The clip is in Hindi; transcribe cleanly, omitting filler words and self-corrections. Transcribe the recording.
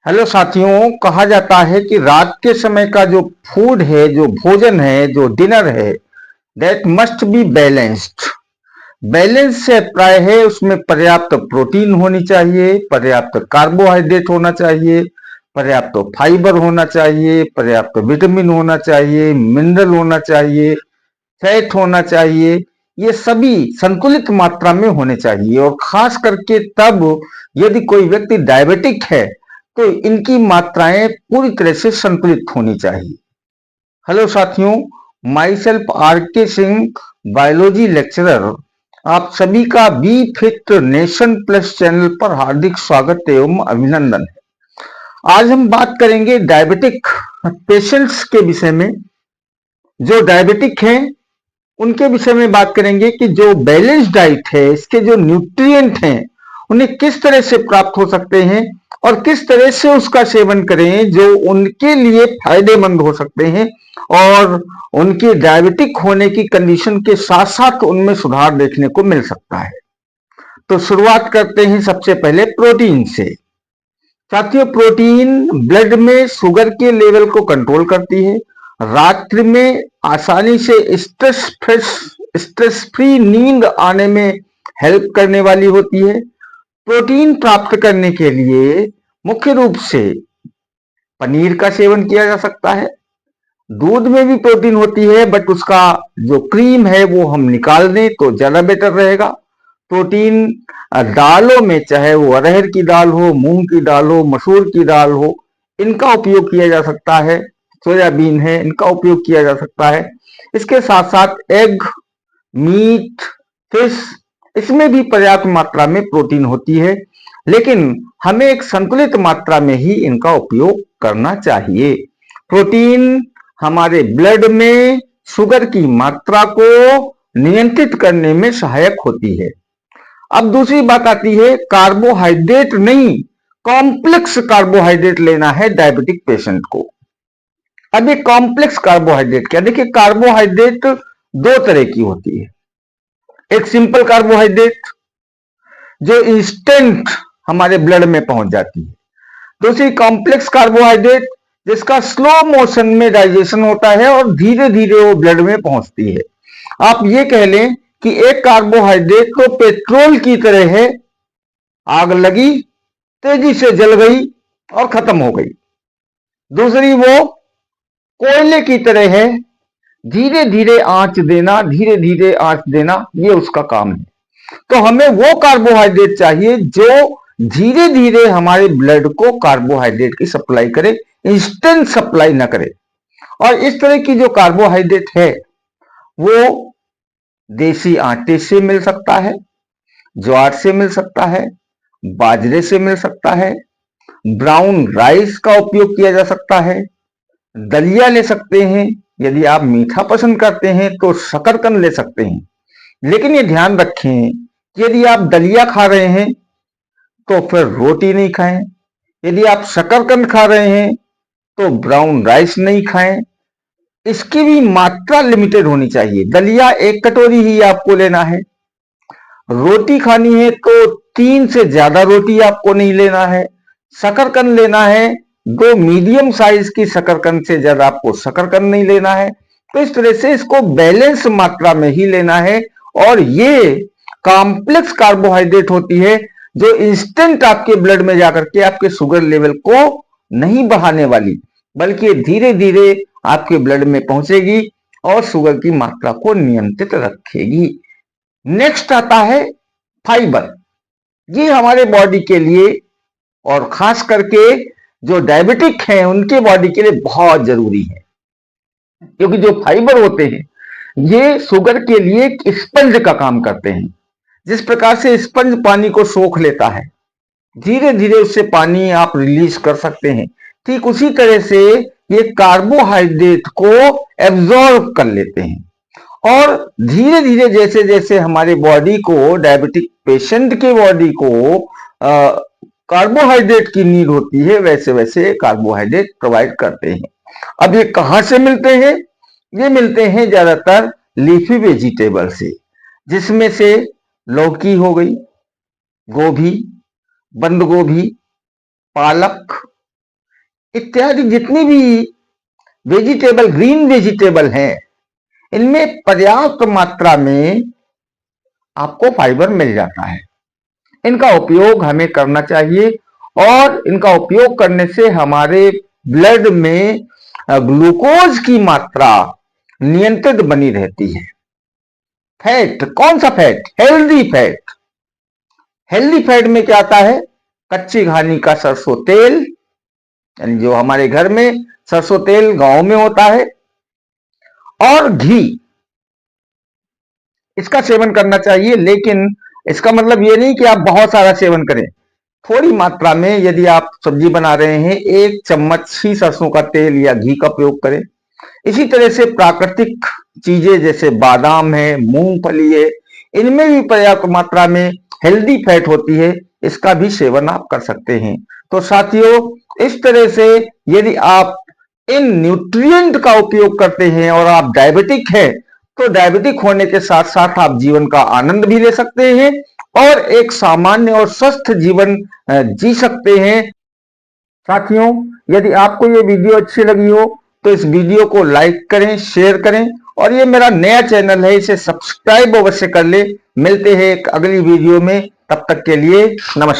हेलो साथियों, कहा जाता है कि रात के समय का जो फूड है, जो भोजन है, जो डिनर है, that must be balanced. Balance से अभिप्राय है उसमें पर्याप्त प्रोटीन होनी चाहिए, पर्याप्त कार्बोहाइड्रेट होना चाहिए, पर्याप्त फाइबर होना चाहिए, पर्याप्त विटामिन होना चाहिए, मिनरल होना चाहिए, फैट होना चाहिए। ये सभी संतुलित मात्रा में होने चाहिए और खास करके तब यदि कोई व्यक्ति डायबिटिक है तो इनकी मात्राएं पूरी तरह से संतुलित होनी चाहिए। हेलो साथियों, माई सेल्फ आर के सिंह, बायोलॉजी लेक्चरर, आप सभी का be fit nation plus channel पर हार्दिक स्वागत एवं अभिनंदन है। आज हम बात करेंगे डायबिटिक पेशेंट्स के विषय में। जो डायबिटिक हैं उनके विषय में बात करेंगे कि जो बैलेंस डाइट है, इसके जो न्यूट्रिएंट हैं, उन्हें किस तरह से प्राप्त हो सकते हैं और किस तरह से उसका सेवन करें जो उनके लिए फायदेमंद हो सकते हैं और उनके डायबिटिक होने की कंडीशन के साथ साथ उनमें सुधार देखने को मिल सकता है। तो शुरुआत करते हैं सबसे पहले प्रोटीन से। साथियों, प्रोटीन ब्लड में शुगर के लेवल को कंट्रोल करती है, रात्रि में आसानी से स्ट्रेस फ्री नींद आने में हेल्प करने वाली होती है। प्रोटीन प्राप्त करने के लिए मुख्य रूप से पनीर का सेवन किया जा सकता है। दूध में भी प्रोटीन होती है, बट उसका जो क्रीम है वो हम निकाल दें तो ज्यादा बेटर रहेगा। प्रोटीन दालों में, चाहे वो अरहर की दाल हो, मूंग की दाल हो, मसूर की दाल हो, इनका उपयोग किया जा सकता है। सोयाबीन है, इनका उपयोग किया जा सकता है। इसके साथ साथ एग, मीट, फिश, इसमें भी पर्याप्त मात्रा में प्रोटीन होती है, लेकिन हमें एक संतुलित मात्रा में ही इनका उपयोग करना चाहिए। प्रोटीन हमारे ब्लड में शुगर की मात्रा को नियंत्रित करने में सहायक होती है। अब दूसरी बात आती है, कार्बोहाइड्रेट नहीं, कॉम्प्लेक्स कार्बोहाइड्रेट लेना है डायबिटिक पेशेंट को। अब ये कॉम्प्लेक्स कार्बोहाइड्रेट क्या? देखिए, कार्बोहाइड्रेट दो तरह की होती है। एक सिंपल कार्बोहाइड्रेट जो इंस्टेंट हमारे ब्लड में पहुंच जाती है, दूसरी कॉम्प्लेक्स कार्बोहाइड्रेट जिसका स्लो मोशन में डाइजेशन होता है और धीरे धीरे वो ब्लड में पहुंचती है। आप ये कह लें कि एक कार्बोहाइड्रेट तो पेट्रोल की तरह है, आग लगी, तेजी से जल गई और खत्म हो गई। दूसरी वो कोयले की तरह है, धीरे धीरे आंच देना, धीरे धीरे आंच देना, ये उसका काम है। तो हमें वो कार्बोहाइड्रेट चाहिए जो धीरे धीरे हमारे ब्लड को कार्बोहाइड्रेट की सप्लाई करे, इंस्टेंट सप्लाई ना करे। और इस तरह की जो कार्बोहाइड्रेट है वो देसी आटे से मिल सकता है, ज्वार से मिल सकता है, बाजरे से मिल सकता है, ब्राउन राइस का उपयोग किया जा सकता है, दलिया ले सकते हैं। यदि आप मीठा पसंद करते हैं तो शकरकंद ले सकते हैं। लेकिन ये ध्यान रखें कि यदि आप दलिया खा रहे हैं तो फिर रोटी नहीं खाएं। यदि आप शकरकंद खा रहे हैं तो ब्राउन राइस नहीं खाएं। इसकी भी मात्रा लिमिटेड होनी चाहिए। दलिया एक कटोरी ही आपको लेना है। रोटी खानी है तो 3 से ज्यादा रोटी आपको नहीं लेना है। शकरकंद लेना है, 2 मीडियम साइज की शकरकंद से ज्यादा आपको शकरकंद नहीं लेना है। तो इस तरह से इसको बैलेंस मात्रा में ही लेना है। और ये कॉम्प्लेक्स कार्बोहाइड्रेट होती है जो इंस्टेंट आपके ब्लड में जाकर के आपके शुगर लेवल को नहीं बढ़ाने वाली, बल्कि धीरे धीरे आपके ब्लड में पहुंचेगी और शुगर की मात्रा को नियंत्रित रखेगी। नेक्स्ट आता है फाइबर। ये हमारे बॉडी के लिए और खास करके जो डायबिटिक हैं उनके बॉडी के लिए बहुत जरूरी है, क्योंकि जो फाइबर होते हैं ये शुगर के लिए एक स्पंज का काम करते हैं। जिस प्रकार से स्पंज पानी को सोख लेता है, धीरे धीरे उससे पानी आप रिलीज कर सकते हैं, ठीक उसी तरह से ये कार्बोहाइड्रेट को एब्जॉर्ब कर लेते हैं। और धीरे धीरे जैसे जैसे हमारे बॉडी को, डायबिटिक पेशेंट के बॉडी को कार्बोहाइड्रेट की नीड होती है, वैसे वैसे कार्बोहाइड्रेट प्रोवाइड करते हैं। अब ये कहां से मिलते हैं? ये मिलते हैं ज्यादातर लीफी वेजिटेबल से, जिसमें से लौकी हो गई, गोभी, बंद गोभी, पालक, इत्यादि जितनी भी वेजिटेबल, ग्रीन वेजिटेबल हैं, इनमें पर्याप्त मात्रा में आपको फाइबर मिल जाता है। इनका उपयोग हमें करना चाहिए और इनका उपयोग करने से हमारे ब्लड में ग्लूकोज की मात्रा नियंत्रित बनी रहती है। फैट, कौन सा fat? Healthy fat. Healthy fat में क्या आता है? कच्ची घानी का सरसों तेल, यानी जो हमारे घर में सरसों तेल गांव में होता है, और घी, इसका सेवन करना चाहिए। लेकिन इसका मतलब ये नहीं कि आप बहुत सारा सेवन करें। थोड़ी मात्रा में यदि आप सब्जी बना रहे हैं, 1 चम्मच ही सरसों का तेल या घी का प्रयोग करें। इसी तरह से प्राकृतिक चीजें जैसे बादाम है, मूंगफली है, इनमें भी पर्याप्त मात्रा में हेल्दी फैट होती है, इसका भी सेवन आप कर सकते हैं। तो साथियों, इस तरह से यदि आप इन न्यूट्रिएंट का उपयोग करते हैं और आप डायबिटिक हैं, तो डायबिटिक होने के साथ साथ आप जीवन का आनंद भी ले सकते हैं और एक सामान्य और स्वस्थ जीवन जी सकते हैं। साथियों, यदि आपको ये वीडियो अच्छी लगी हो तो इस वीडियो को लाइक करें, शेयर करें, और ये मेरा नया चैनल है, इसे सब्सक्राइब अवश्य कर ले। मिलते हैं एक अगली वीडियो में, तब तक के लिए नमस्कार।